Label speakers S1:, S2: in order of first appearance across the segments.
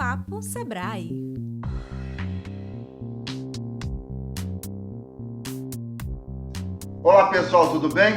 S1: Bate-Papo Sebrae.
S2: Olá pessoal, tudo bem?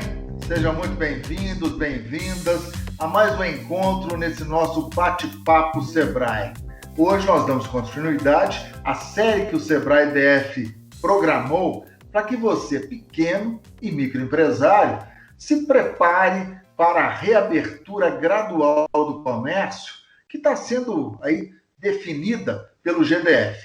S2: Sejam muito bem-vindos, bem-vindas a mais um encontro nesse nosso Bate-Papo Sebrae. Hoje nós damos continuidade à série que o Sebrae DF programou para que você, pequeno e microempresário, se prepare para a reabertura gradual do comércio que está sendo aí definida pelo GDF.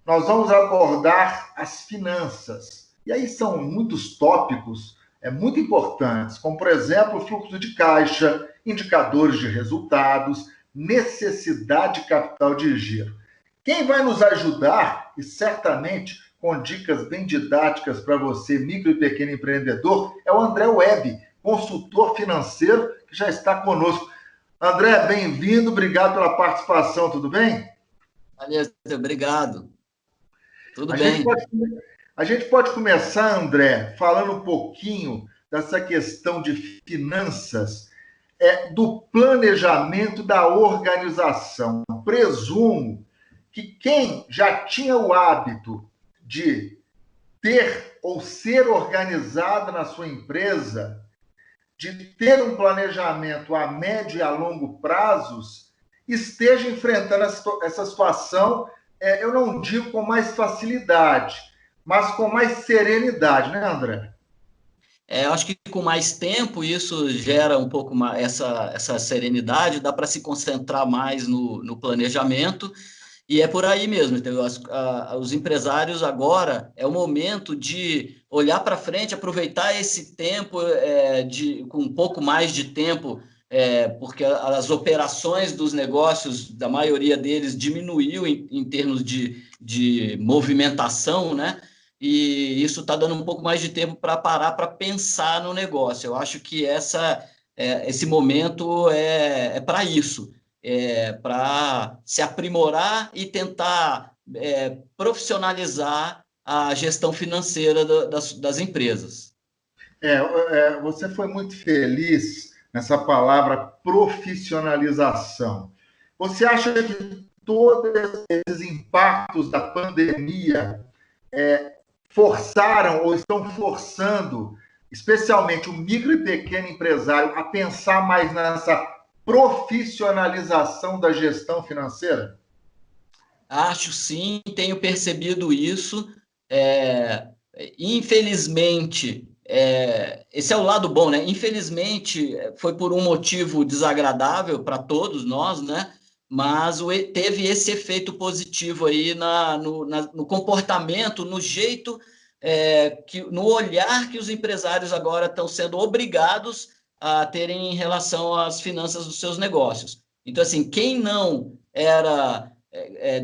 S2: Nós vamos abordar as finanças. E aí são muitos tópicos muito importantes, como, por exemplo, fluxo de caixa, indicadores de resultados, necessidade de capital de giro. Quem vai nos ajudar, e certamente com dicas bem didáticas para você, micro e pequeno empreendedor, é o André Webb, consultor financeiro, que já está conosco. André, bem-vindo, obrigado pela participação, tudo bem?
S3: Valeu, obrigado. Tudo
S2: A
S3: bem.
S2: A gente pode começar, André, falando um pouquinho dessa questão de finanças, do planejamento da organização. Presumo que quem já tinha o hábito de ter ou ser organizado na sua empresa, de ter um planejamento a médio e a longo prazos, esteja enfrentando essa situação, eu não digo com mais facilidade, mas com mais serenidade, né, André?
S3: Eu acho que com mais tempo isso gera um pouco mais essa serenidade, dá para se concentrar mais no planejamento, e é por aí mesmo. Então, os empresários agora é o momento de olhar para frente, aproveitar esse tempo com um pouco mais de tempo, porque as operações dos negócios, da maioria deles, diminuiu em termos de movimentação, né? E isso está dando um pouco mais de tempo para parar para pensar no negócio. Eu acho que esse momento é para isso. Para se aprimorar e tentar profissionalizar a gestão financeira das empresas.
S2: Você foi muito feliz nessa palavra profissionalização. Você acha que todos esses impactos da pandemia forçaram ou estão forçando, especialmente o micro e pequeno empresário, a pensar mais nessa profissionalização da gestão financeira?
S3: Acho sim, tenho percebido isso. Infelizmente, esse é o lado bom, né? Infelizmente, foi por um motivo desagradável para todos nós, né? Mas teve esse efeito positivo aí no comportamento, no jeito, no olhar que os empresários agora estão sendo obrigados a terem em relação às finanças dos seus negócios. Então, assim, quem não era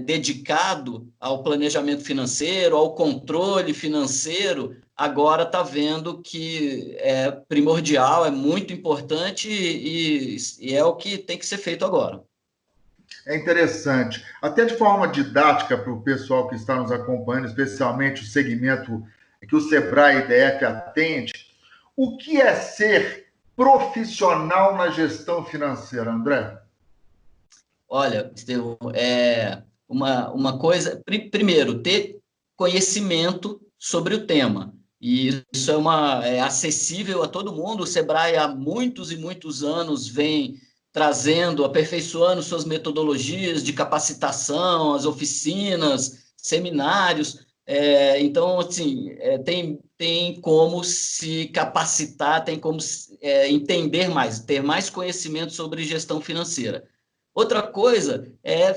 S3: dedicado ao planejamento financeiro, ao controle financeiro, agora está vendo que é primordial, é muito importante e é o que tem que ser feito agora.
S2: É interessante. Até de forma didática para o pessoal que está nos acompanhando, especialmente o segmento que o Sebrae DF atende, o que é ser profissional na gestão financeira, André?
S3: Olha, Estevão, uma coisa... Primeiro, ter conhecimento sobre o tema. E isso é acessível a todo mundo. O Sebrae, há muitos e muitos anos, vem trazendo, aperfeiçoando suas metodologias de capacitação, as oficinas, seminários. Então, assim, tem como se capacitar, tem como entender mais, ter mais conhecimento sobre gestão financeira. Outra coisa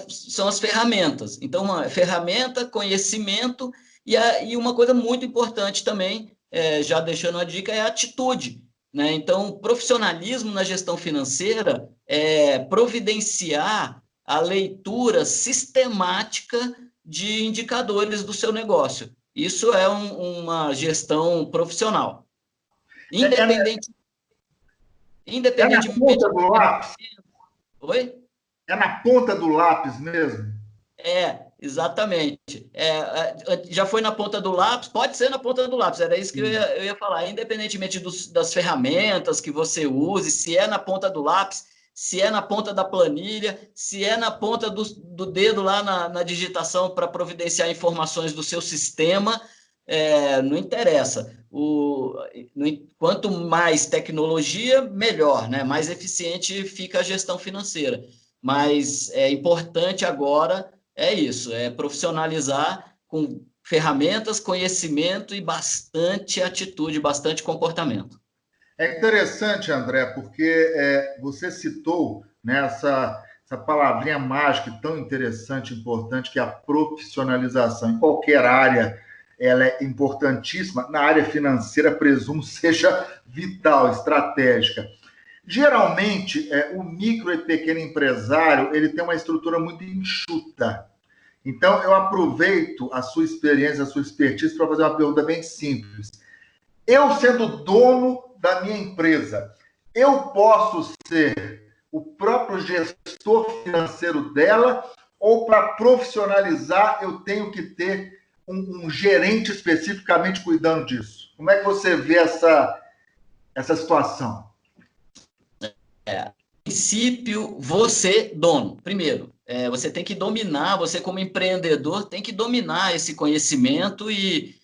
S3: são as ferramentas. Então, uma ferramenta, conhecimento e uma coisa muito importante também, já deixando a dica, é a atitude. Né? Então, profissionalismo na gestão financeira é providenciar a leitura sistemática de indicadores do seu negócio. Isso é uma gestão profissional. Independentemente
S2: na ponta do lápis?
S3: Oi?
S2: É na ponta do lápis mesmo?
S3: Exatamente. Já foi na ponta do lápis? Pode ser na ponta do lápis, era isso que eu ia falar. Independentemente das ferramentas que você use, se é na ponta do lápis, se é na ponta da planilha, se é na ponta do dedo lá na digitação para providenciar informações do seu sistema, não interessa. Quanto mais tecnologia, melhor, né? Mais eficiente fica a gestão financeira. Mas é importante agora, isso, profissionalizar com ferramentas, conhecimento e bastante atitude, bastante comportamento.
S2: É interessante, André, porque você citou, né, essa palavrinha mágica tão interessante, importante, que é a profissionalização. Em qualquer área, ela é importantíssima. Na área financeira, presumo, seja vital, estratégica. Geralmente, o micro e pequeno empresário ele tem uma estrutura muito enxuta. Então, eu aproveito a sua experiência, a sua expertise para fazer uma pergunta bem simples. Eu, sendo dono da minha empresa, eu posso ser o próprio gestor financeiro dela ou para profissionalizar eu tenho que ter um gerente especificamente cuidando disso? Como é que você vê essa situação?
S3: Princípio, você, dono, primeiro, você tem que dominar, você como empreendedor tem que dominar esse conhecimento e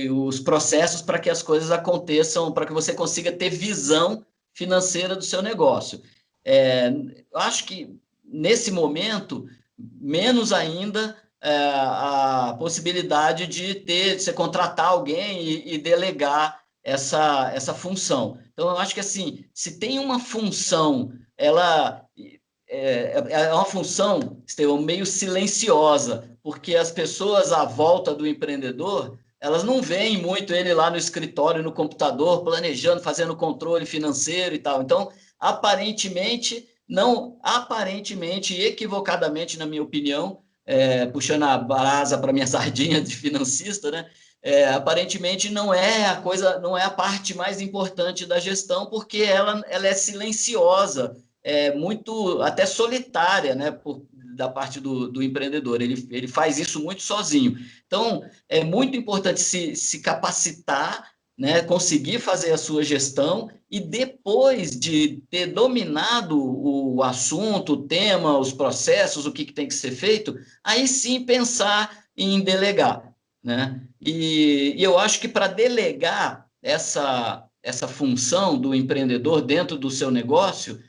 S3: os processos para que as coisas aconteçam, para que você consiga ter visão financeira do seu negócio. Eu acho que, nesse momento, menos ainda a possibilidade de você contratar alguém e delegar essa função. Então, eu acho que, assim, se tem uma função, ela é uma função, Estevão, meio silenciosa, porque as pessoas à volta do empreendedor, elas não veem muito ele lá no escritório, no computador, planejando, fazendo controle financeiro e tal. Então, aparentemente e equivocadamente, na minha opinião, puxando a brasa para minha sardinha de financista, né? Aparentemente não é a parte mais importante da gestão, porque ela é silenciosa, muito até solitária, né, da parte do empreendedor. Ele faz isso muito sozinho. Então, é muito importante se capacitar, né, conseguir fazer a sua gestão e, depois de ter dominado o assunto, o tema, os processos, o que tem que ser feito, aí sim pensar em delegar, né? E eu acho que, para delegar essa função do empreendedor dentro do seu negócio,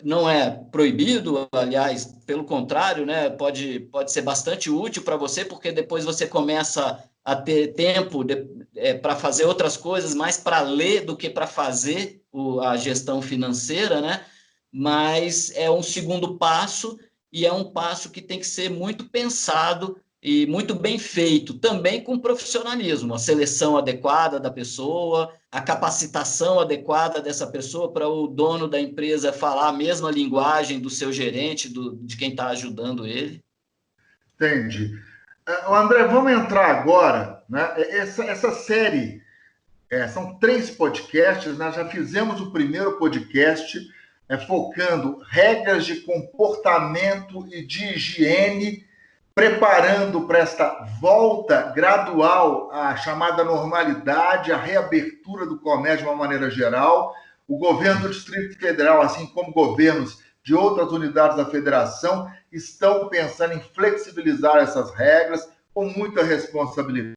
S3: não é proibido, aliás, pelo contrário, né? Pode ser bastante útil para você, porque depois você começa a ter tempo para fazer outras coisas, mais para ler do que para fazer a gestão financeira, né? Mas é um segundo passo, e é um passo que tem que ser muito pensado e muito bem feito, também com profissionalismo, a seleção adequada da pessoa, a capacitação adequada dessa pessoa para o dono da empresa falar a mesma linguagem do seu gerente, de quem está ajudando ele.
S2: Entendi. André, vamos entrar agora, né? Essa série, são 3 podcasts, nós já fizemos o primeiro podcast focando regras de comportamento e de higiene, preparando para esta volta gradual à chamada normalidade, à reabertura do comércio de uma maneira geral. O governo do Distrito Federal, assim como governos de outras unidades da federação, estão pensando em flexibilizar essas regras com muita responsabilidade,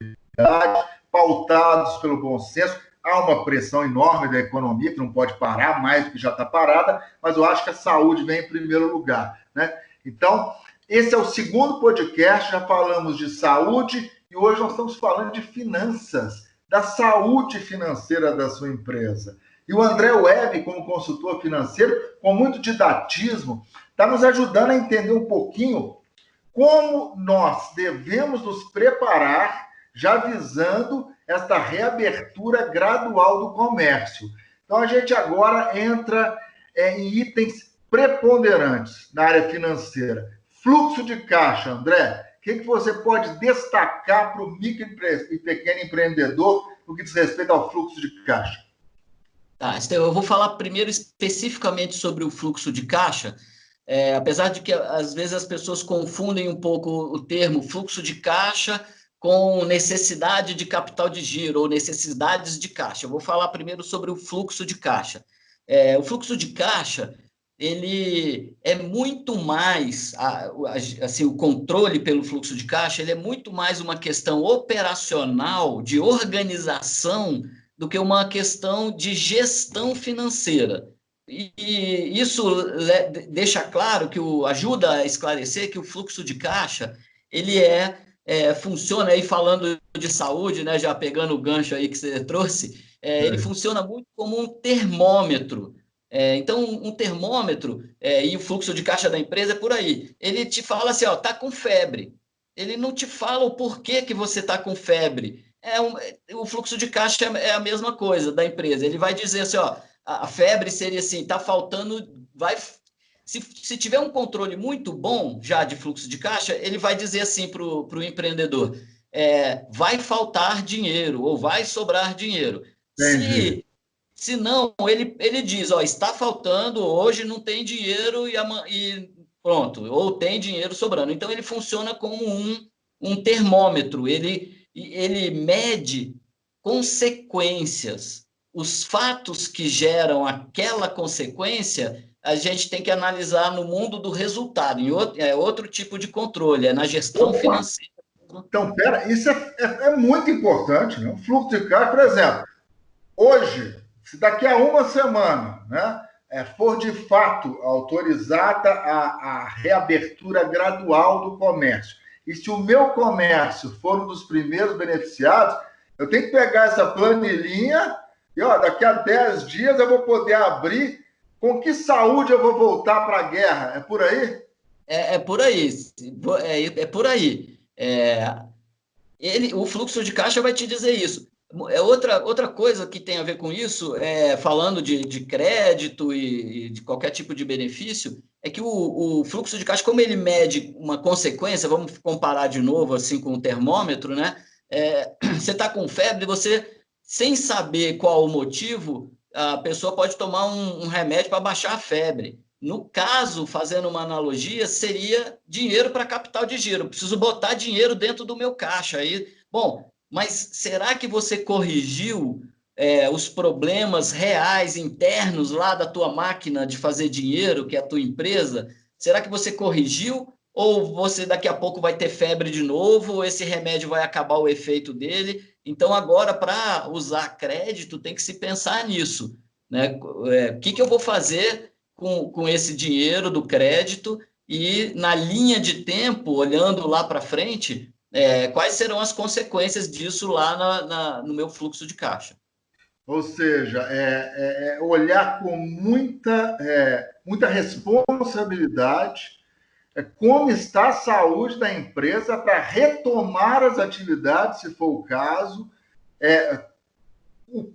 S2: pautados pelo bom senso. Há uma pressão enorme da economia, que não pode parar mais do que já está parada, mas eu acho que a saúde vem em primeiro lugar, né? Então, esse é o segundo podcast, já falamos de saúde e hoje nós estamos falando de finanças, da saúde financeira da sua empresa. E o André Webb, como consultor financeiro, com muito didatismo, está nos ajudando a entender um pouquinho como nós devemos nos preparar, já visando esta reabertura gradual do comércio. Então, a gente agora entra em itens preponderantes na área financeira. Fluxo de caixa, André, o que você pode destacar para o micro e pequeno empreendedor no que diz respeito ao fluxo de caixa?
S3: Tá, Estevão, eu vou falar primeiro especificamente sobre o fluxo de caixa, apesar de que às vezes as pessoas confundem um pouco o termo fluxo de caixa com necessidade de capital de giro ou necessidades de caixa. Eu vou falar primeiro sobre o fluxo de caixa. O fluxo de caixa, ele é muito mais, assim, o controle pelo fluxo de caixa, ele é muito mais uma questão operacional, de organização, do que uma questão de gestão financeira. E isso deixa claro ajuda a esclarecer que o fluxo de caixa, ele funciona aí falando de saúde, né, já pegando o gancho aí que você trouxe, ele funciona muito como um termômetro. Então, um termômetro e o fluxo de caixa da empresa é por aí. Ele te fala assim, ó, tá com febre. Ele não te fala o porquê que você está com febre. O fluxo de caixa é a mesma coisa da empresa. Ele vai dizer assim, ó, a febre seria assim, tá faltando, se tiver um controle muito bom já de fluxo de caixa, ele vai dizer assim para o empreendedor, vai faltar dinheiro ou vai sobrar dinheiro.
S2: Entendi.
S3: Se não, ele diz, ó, está faltando, hoje não tem dinheiro e pronto, ou tem dinheiro sobrando. Então, ele funciona como um termômetro, ele mede consequências. Os fatos que geram aquela consequência, a gente tem que analisar no mundo do resultado, outro tipo de controle, na gestão
S2: Opa!
S3: financeira.
S2: Então, pera, isso é muito importante, né? O fluxo de caixa, por exemplo, hoje, se daqui a uma semana, né, for de fato autorizada a reabertura gradual do comércio, e se o meu comércio for um dos primeiros beneficiados, eu tenho que pegar essa planilhinha e, ó, daqui a 10 dias eu vou poder abrir. Com que saúde eu vou voltar para a guerra? É por aí?
S3: É por aí, é por aí. O fluxo de caixa vai te dizer isso. Outra coisa que tem a ver com isso, falando de crédito e de qualquer tipo de benefício, é que o fluxo de caixa, como ele mede uma consequência, vamos comparar de novo assim com o termômetro, né? Você está com febre, você, sem saber qual o motivo, a pessoa pode tomar um remédio para baixar a febre. No caso, fazendo uma analogia, seria dinheiro para capital de giro. Eu preciso botar dinheiro dentro do meu caixa. Aí, bom, mas será que você corrigiu os problemas reais, internos lá da tua máquina de fazer dinheiro, que é a tua empresa? Será que você corrigiu? Ou você daqui a pouco vai ter febre de novo, ou esse remédio vai acabar o efeito dele? Então, agora, para usar crédito, tem que se pensar nisso, né? O que eu vou fazer com esse dinheiro do crédito e na linha de tempo, olhando lá para frente, quais serão as consequências disso lá no meu fluxo de caixa.
S2: Ou seja, olhar com muita responsabilidade como está a saúde da empresa para retomar as atividades, se for o caso, o,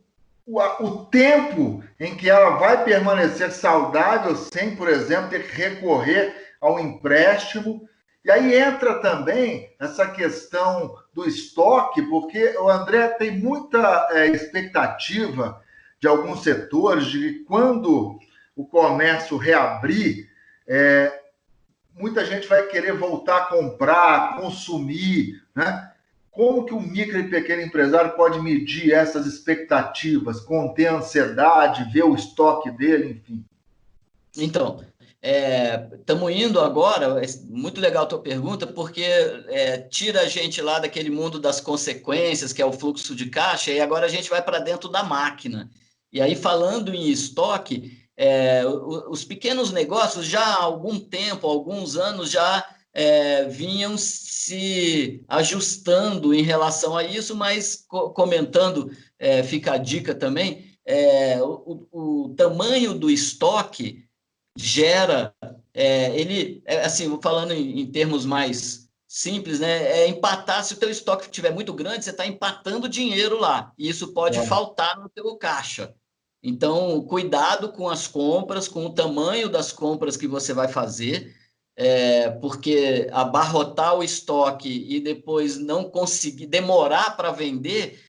S2: o tempo em que ela vai permanecer saudável sem, por exemplo, ter que recorrer ao empréstimo. E aí entra também essa questão do estoque, porque o André tem muita expectativa de alguns setores de que quando o comércio reabrir, muita gente vai querer voltar a comprar, consumir, né? Como que o micro e pequeno empresário pode medir essas expectativas, conter a ansiedade, ver o estoque dele, enfim?
S3: Então, estamos indo agora, muito legal a tua pergunta, porque tira a gente lá daquele mundo das consequências, que é o fluxo de caixa, e agora a gente vai para dentro da máquina. E aí, falando em estoque, os pequenos negócios já há algum tempo, alguns anos já vinham se ajustando em relação a isso, mas comentando, fica a dica também, o tamanho do estoque gera, assim, falando em termos mais simples, né, empatar, se o teu estoque estiver muito grande, você está empatando dinheiro lá, e isso pode faltar no teu caixa. Então, cuidado com as compras, com o tamanho das compras que você vai fazer, porque abarrotar o estoque e depois não conseguir, demorar para vender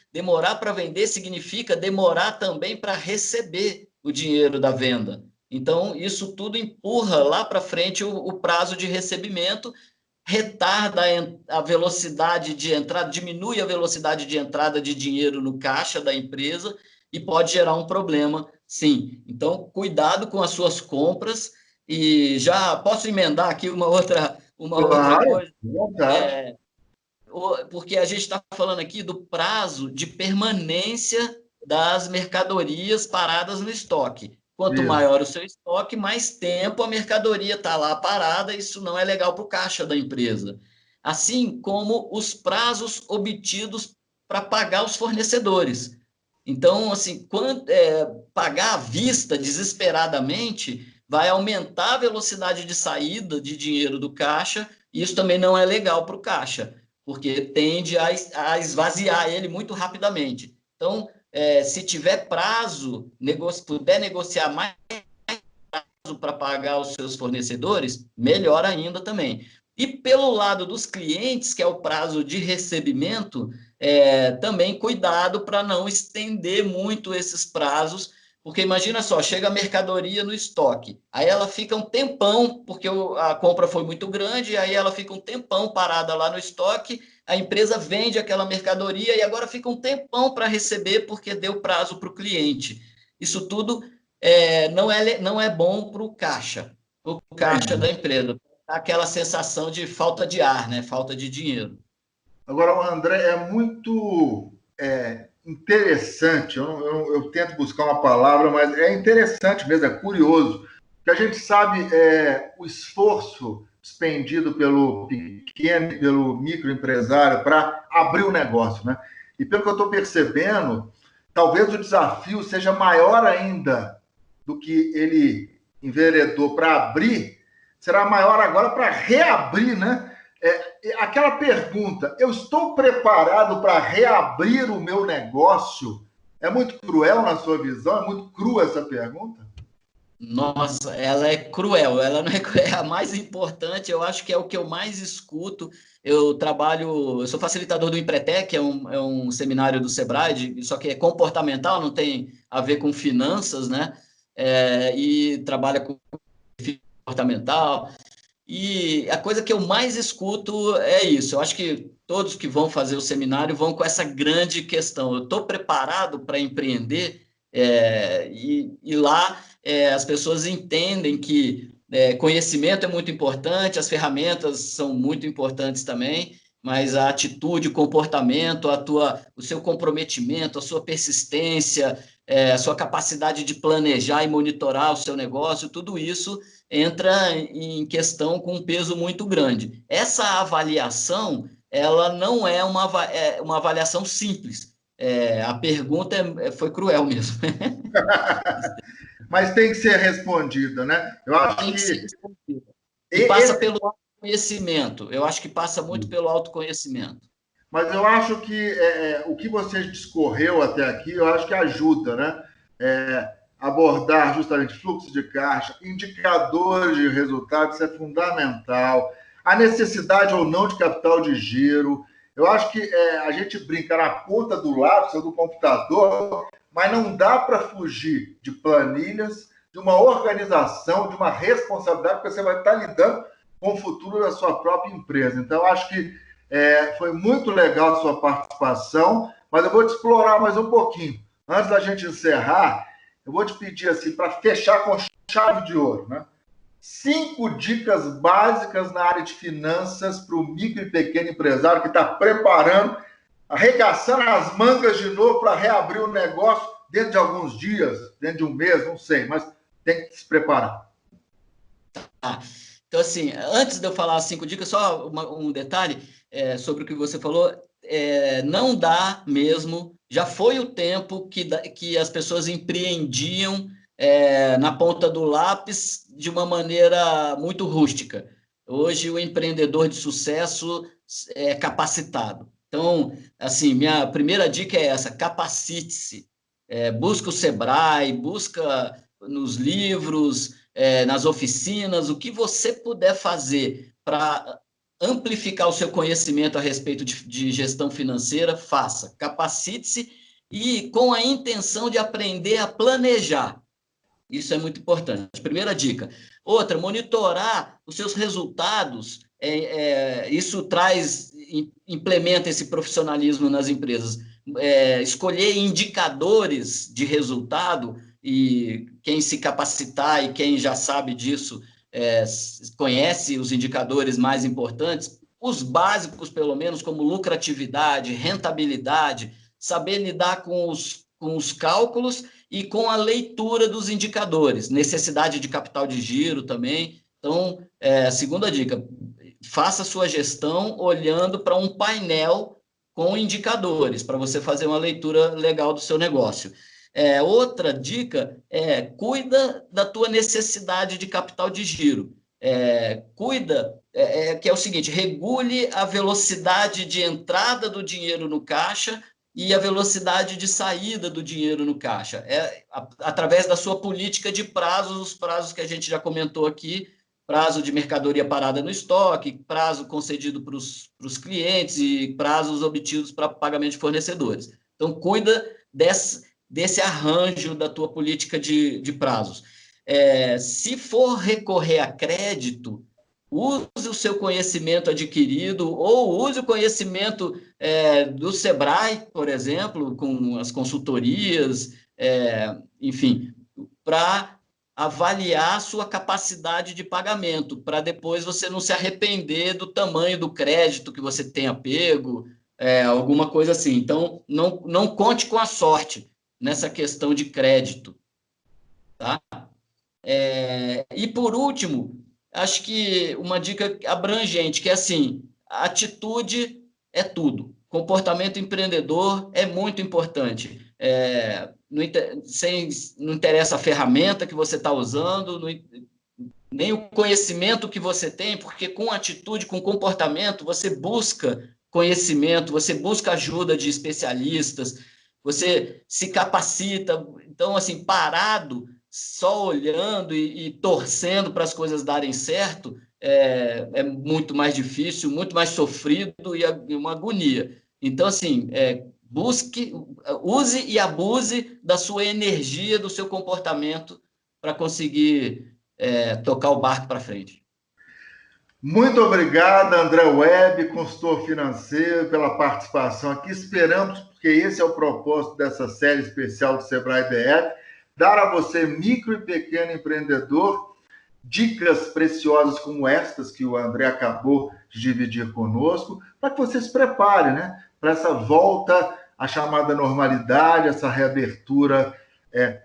S3: significa demorar também para receber o dinheiro da venda. Então, isso tudo empurra lá para frente o prazo de recebimento, retarda a velocidade de entrada, diminui a velocidade de entrada de dinheiro no caixa da empresa e pode gerar um problema Sim. Então, cuidado com as suas compras. E já posso emendar aqui uma outra
S2: Claro,
S3: coisa,
S2: vontade.
S3: porque a gente está falando aqui do prazo de permanência das mercadorias paradas no estoque. Quanto
S2: Isso.
S3: maior o seu estoque, mais tempo a mercadoria está lá parada, isso não é legal para o caixa da empresa. Assim como os prazos obtidos para pagar os fornecedores. Então, assim, pagar à vista desesperadamente vai aumentar a velocidade de saída de dinheiro do caixa, e isso também não é legal para o caixa, porque tende a esvaziar ele muito rapidamente. Então, se tiver prazo, puder negociar mais prazo para pagar os seus fornecedores, melhor ainda também. E pelo lado dos clientes, que é o prazo de recebimento, também cuidado para não estender muito esses prazos, porque imagina só, chega a mercadoria no estoque, aí ela fica um tempão, porque a compra foi muito grande, aí ela fica um tempão parada lá no estoque, a empresa vende aquela mercadoria e agora fica um tempão para receber porque deu prazo para o cliente. Isso tudo não é bom para o caixa
S2: Entendi.
S3: da empresa. Aquela sensação de falta de ar, né? Falta de dinheiro.
S2: Agora, o André, é muito interessante, eu tento buscar uma palavra, mas é interessante mesmo, é curioso, que a gente sabe o esforço expendido pelo pequeno e pelo microempresário para abrir o negócio, né? E pelo que eu estou percebendo, talvez o desafio seja maior ainda do que ele enveredou para abrir, será maior agora para reabrir, né? Aquela pergunta, eu estou preparado para reabrir o meu negócio? É muito cruel na sua visão? É muito crua essa pergunta?
S3: Nossa, ela é cruel, ela não é, é a mais importante, eu acho que é o que eu mais escuto. Eu sou facilitador do Empretec, é um seminário do Sebrae, só que é comportamental, não tem a ver com finanças, né? E trabalha com comportamental. E a coisa que eu mais escuto é isso. Eu acho que todos que vão fazer o seminário vão com essa grande questão. Eu estou preparado para empreender? E lá as pessoas entendem que conhecimento é muito importante, as ferramentas são muito importantes também, mas a atitude, o comportamento, o seu comprometimento, a sua persistência, a sua capacidade de planejar e monitorar o seu negócio, tudo isso entra em questão com um peso muito grande. Essa avaliação, ela não é uma avaliação simples. A pergunta foi cruel mesmo.
S2: Mas tem que ser respondida, né? Eu acho
S3: Tem que ser
S2: que
S3: respondida. E passa
S2: esse,
S3: pelo autoconhecimento. Eu acho que passa muito pelo autoconhecimento.
S2: mas eu acho que o que você discorreu até aqui, eu acho que ajuda, né? Abordar justamente fluxo de caixa, indicadores de resultados, isso é fundamental. A necessidade ou não de capital de giro. Eu acho que a gente brinca na ponta do lápis ou do computador, mas não dá para fugir de planilhas, de uma organização, de uma responsabilidade, porque você vai estar lidando com o futuro da sua própria empresa. Então, eu acho que foi muito legal a sua participação, mas eu vou te explorar mais um pouquinho. Antes da gente encerrar, eu vou te pedir assim, para fechar com chave de ouro, né? 5 dicas básicas na área de finanças para o micro e pequeno empresário que está preparando, arregaçando as mangas de novo para reabrir o negócio dentro de alguns dias, dentro de um mês, não sei, mas tem que se preparar.
S3: Então, assim, antes de eu falar as 5 dicas, só um detalhe sobre o que você falou. Não dá mesmo. Já foi o tempo que as pessoas empreendiam na ponta do lápis de uma maneira muito rústica. Hoje, o empreendedor de sucesso é capacitado. Então, assim, minha primeira dica é essa: capacite-se. Busca o Sebrae, busca nos livros, nas oficinas, o que você puder fazer para amplificar o seu conhecimento a respeito de gestão financeira, faça. Capacite-se e com a intenção de aprender a planejar. Isso é muito importante. Primeira dica. Outra, monitorar os seus resultados. Isso implementa esse profissionalismo nas empresas. Escolher indicadores de resultado e quem se capacitar e quem já sabe disso conhece os indicadores mais importantes, os básicos, pelo menos, como lucratividade, rentabilidade, saber lidar com os cálculos e com a leitura dos indicadores, necessidade de capital de giro também. Então, segunda dica, faça sua gestão olhando para um painel com indicadores, para você fazer uma leitura legal do seu negócio. Outra dica cuida da tua necessidade de capital de giro. Que é o seguinte, regule a velocidade de entrada do dinheiro no caixa e a velocidade de saída do dinheiro no caixa. Através da sua política de prazos, os prazos que a gente já comentou aqui, prazo de mercadoria parada no estoque, prazo concedido para os clientes e prazos obtidos para pagamento de fornecedores. Então, cuida desse arranjo da tua política de prazos. Se for recorrer a crédito, use o seu conhecimento adquirido ou use o conhecimento do Sebrae, por exemplo, com as consultorias, enfim, para avaliar a sua capacidade de pagamento, para depois você não se arrepender do tamanho do crédito que você tenha pego, alguma coisa assim. Então, não conte com a sorte nessa questão de crédito, tá? E, por último, acho que uma dica abrangente, que é assim, a atitude é tudo. Comportamento empreendedor é muito importante. Não interessa a ferramenta que você está usando, nem o conhecimento que você tem, porque com atitude, com comportamento, você busca conhecimento, você busca ajuda de especialistas, você se capacita. Então, assim, parado, só olhando e torcendo para as coisas darem certo, é muito mais difícil, muito mais sofrido e uma agonia. Então, assim, use e abuse da sua energia, do seu comportamento para conseguir tocar o barco para frente.
S2: Muito obrigado, André Webb, consultor financeiro, pela participação aqui. Esperamos, porque esse é o propósito dessa série especial do Sebrae DF, dar a você, micro e pequeno empreendedor, dicas preciosas como estas que o André acabou de dividir conosco, para que você se prepare, né, para essa volta à chamada normalidade, essa reabertura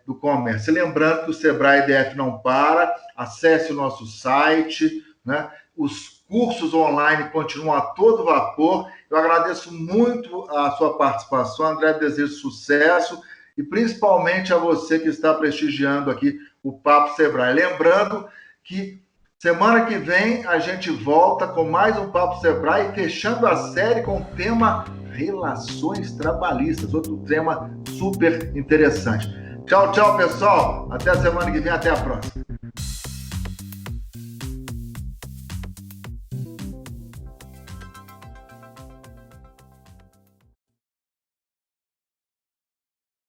S2: do comércio. E lembrando que o Sebrae DF não para, acesse o nosso site, né? Os cursos online continuam a todo vapor. Eu agradeço muito a sua participação, André, desejo sucesso e principalmente a você que está prestigiando aqui o Papo Sebrae. Lembrando que semana que vem a gente volta com mais um Papo Sebrae, fechando a série com o tema Relações Trabalhistas, outro tema super interessante. Tchau, tchau, pessoal. Até a semana que vem, até a próxima.